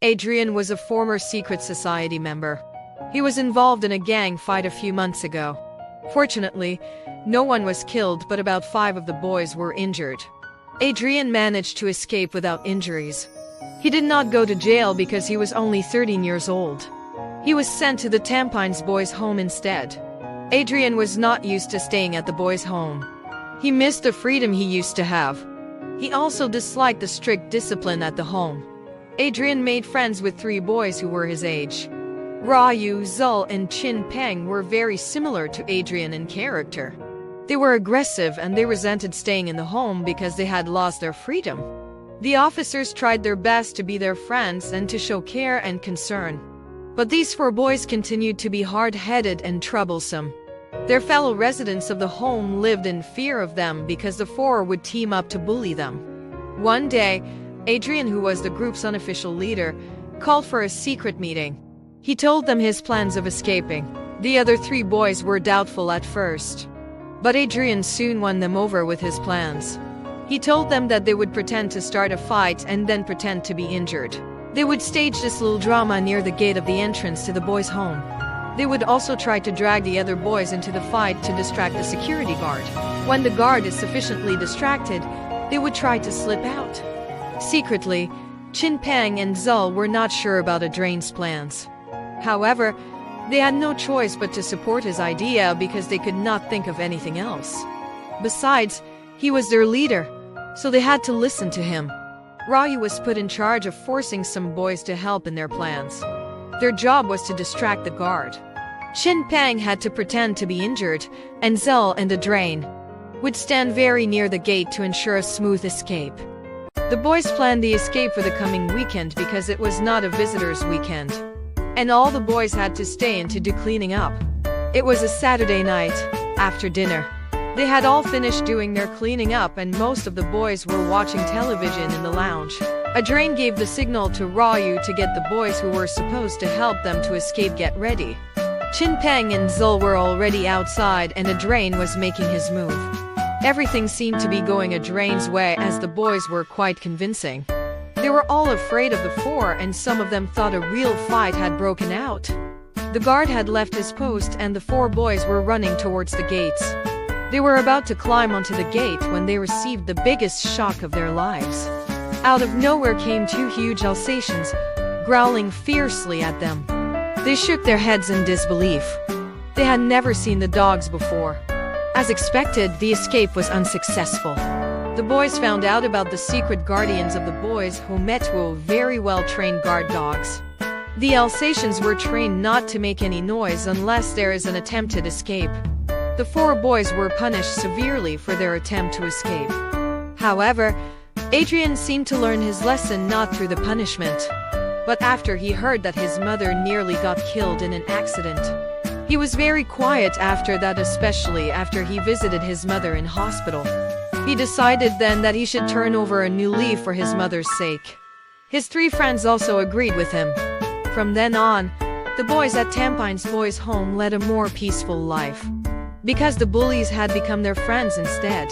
Adrian was a former secret society member. He was involved in a gang fight a few months ago. Fortunately, no one was killed, but about 5 of the boys were injured. Adrian managed to escape without injuries. He did not go to jail because he was only 13 years old. He was sent to the Tampines boys' home instead. Adrian was not used to staying at the boys' home. He missed the freedom he used to have. He also disliked the strict discipline at the home. Adrian made friends with 3 boys who were his age. Ryu, Zul, and Chin Peng were very similar to Adrian in character. They were aggressive and they resented staying in the home because they had lost their freedom. The officers tried their best to be their friends and to show care and concern. But these 4 boys continued to be hard-headed and troublesome. Their fellow residents of the home lived in fear of them because the 4 would team up to bully them. One day, Adrian, who was the group's unofficial leader, called for a secret meeting. He told them his plans of escaping. The other 3 boys were doubtful at first, but Adrian soon won them over with his plans. He told them that they would pretend to start a fight and then pretend to be injured. They would stage this little drama near the gate of the entrance to the boys' home. They would also try to drag the other boys into the fight to distract the security guard. When the guard is sufficiently distracted, they would try to slip out. Secretly, Chin Peng and Zul were not sure about Adrian's plans. However, they had no choice but to support his idea because they could not think of anything else. Besides, he was their leader, so they had to listen to him. Ryu was put in charge of forcing some boys to help in their plans. Their job was to distract the guard. Chin Peng had to pretend to be injured, and Zul and Adrian would stand very near the gate to ensure a smooth escape. The boys planned the escape for the coming weekend because it was not a visitor's weekend, and all the boys had to stay in to do cleaning up. It was a Saturday night, after dinner. They had all finished doing their cleaning up and most of the boys were watching television in the lounge. Adrian gave the signal to Ryu to get the boys who were supposed to help them to escape get ready. Chin Peng and Zul were already outside and Adrian was making his move. Everything seemed to be going Adrian's way as the boys were quite convincing. They were all afraid of the 4 and some of them thought a real fight had broken out. The guard had left his post and the 4 boys were running towards the gates. They were about to climb onto the gate when they received the biggest shock of their lives. Out of nowhere came 2 huge Alsatians, growling fiercely at them. They shook their heads in disbelief. They had never seen the dogs before. As expected, the escape was unsuccessful. The boys found out about the secret guardians of the boys who met with very well-trained guard dogs. The Alsatians were trained not to make any noise unless there is an attempted escape. The 4 boys were punished severely for their attempt to escape. However, Adrian seemed to learn his lesson not through the punishment, but after he heard that his mother nearly got killed in an accident. He was very quiet after that, especially after he visited his mother in hospital. He decided then that he should turn over a new leaf for his mother's sake. His 3 friends also agreed with him. From then on, the boys at Tampines boys' home led a more peaceful life, because the bullies had become their friends instead.